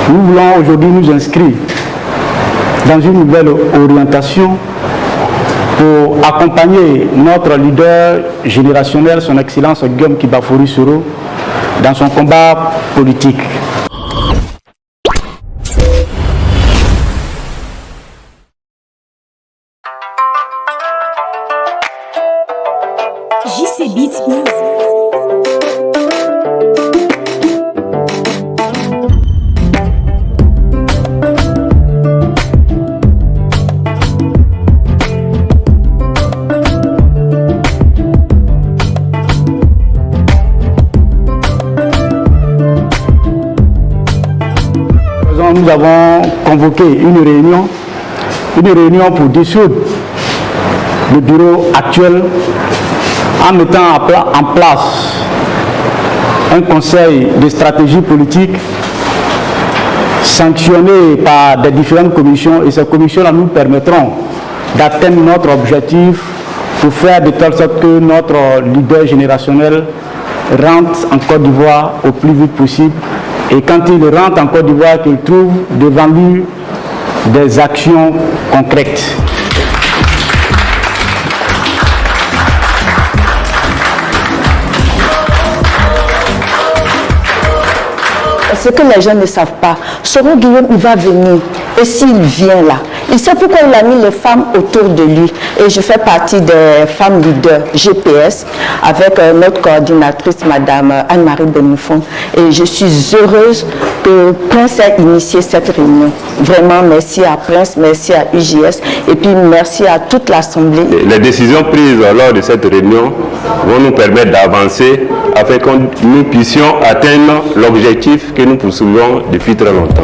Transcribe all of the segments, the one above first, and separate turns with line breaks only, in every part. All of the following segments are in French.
Nous voulons aujourd'hui nous inscrire dans une nouvelle orientation pour accompagner notre leader générationnel, son Excellence Guillaume Kibafouri Soro, dans son combat politique.
JC Beats.
Nous avons convoqué une réunion pour dissoudre le bureau actuel en mettant en place un conseil de stratégie politique sanctionné par des différentes commissions, et ces commissions-là nous permettront d'atteindre notre objectif pour faire de telle sorte que notre leader générationnel rentre en Côte d'Ivoire au plus vite possible. Et quand il rentre en Côte d'Ivoire, qu'il trouve devant lui des actions concrètes.
Ce que les gens ne savent pas, Soro Guillaume, il va venir. Et s'il vient là, il sait pourquoi il a mis les femmes autour de lui. Et je fais partie des femmes leaders GPS avec notre coordinatrice, Madame Anne-Marie Bonifon. Et je suis heureuse que Prince ait initié cette réunion. Vraiment, merci à Prince, merci à UJS et puis merci à toute l'Assemblée.
Les décisions prises lors de cette réunion vont nous permettre d'avancer afin que nous puissions atteindre l'objectif que nous poursuivons depuis très longtemps.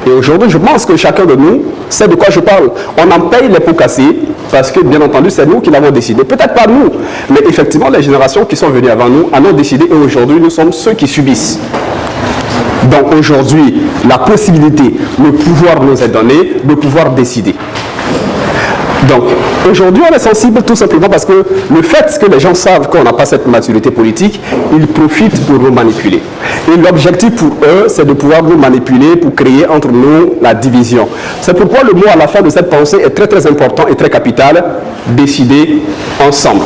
Et aujourd'hui, je pense que chacun de nous sait de quoi je parle. On en paye les pots cassés parce que, bien entendu, c'est nous qui l'avons décidé. Peut-être pas nous, mais effectivement, les générations qui sont venues avant nous en ont décidé et aujourd'hui, nous sommes ceux qui subissent. Donc aujourd'hui, la possibilité, le pouvoir nous est donné de pouvoir décider. Donc, aujourd'hui, on est sensible tout simplement parce que le fait que les gens savent qu'on n'a pas cette maturité politique, ils profitent pour nous manipuler. Et l'objectif pour eux, c'est de pouvoir nous manipuler pour créer entre nous la division. C'est pourquoi le mot à la fin de cette pensée est très très important et très capital, décider ensemble.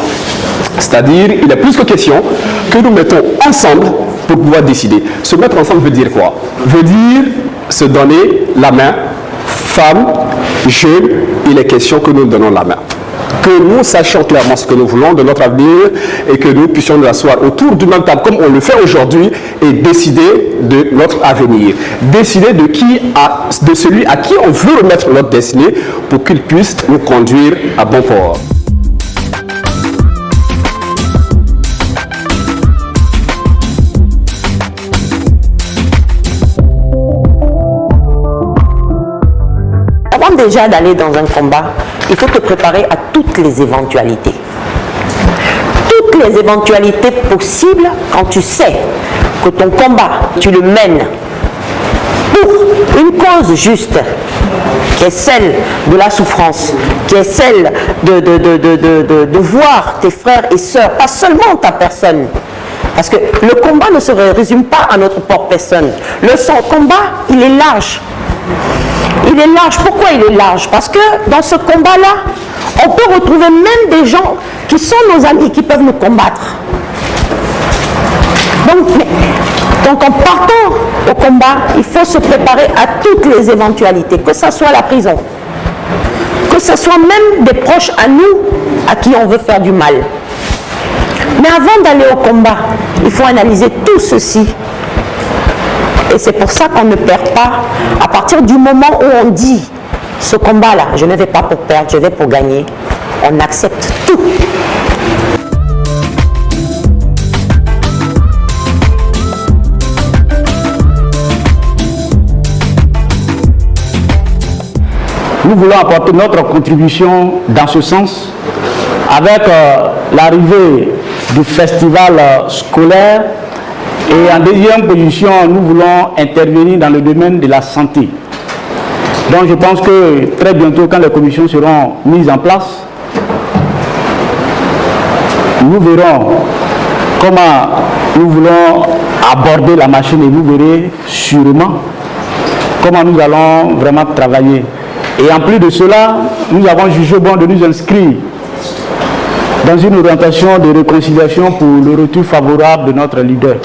C'est-à-dire, il est plus que question que nous mettons ensemble pour pouvoir décider. Se mettre ensemble veut dire quoi? Veut dire se donner la main, femmes, jeunes, il est question que nous donnons la main. Que nous sachions clairement ce que nous voulons de notre avenir et que nous puissions nous asseoir autour d'une même table comme on le fait aujourd'hui et décider de notre avenir. Décider de celui à qui on veut remettre notre destinée pour qu'il puisse nous conduire à bon port.
Avant déjà d'aller dans un combat, il faut te préparer à toutes les éventualités. Toutes les éventualités possibles quand tu sais que ton combat, tu le mènes pour une cause juste, qui est celle de la souffrance, qui est celle de voir tes frères et sœurs, pas seulement ta personne. Parce que le combat ne se résume pas à notre propre personne. Son combat, il est large. Il est large. Pourquoi il est large? Parce que dans ce combat-là, on peut retrouver même des gens qui sont nos amis, qui peuvent nous combattre. Donc en partant au combat, il faut se préparer à toutes les éventualités, que ce soit la prison, que ce soit même des proches à nous, à qui on veut faire du mal. Mais avant d'aller au combat, il faut analyser tout ceci. Et c'est pour ça qu'on ne perd pas. À partir du moment où on dit, ce combat-là, je ne vais pas pour perdre, je vais pour gagner, on accepte tout.
Nous voulons apporter notre contribution dans ce sens avec l'arrivée du festival scolaire. Et en deuxième position, nous voulons intervenir dans le domaine de la santé. Donc je pense que très bientôt, quand les commissions seront mises en place, nous verrons comment nous voulons aborder la machine et vous verrez sûrement comment nous allons vraiment travailler. Et en plus de cela, nous avons jugé bon de nous inscrire dans une orientation de réconciliation pour le retour favorable de notre leader.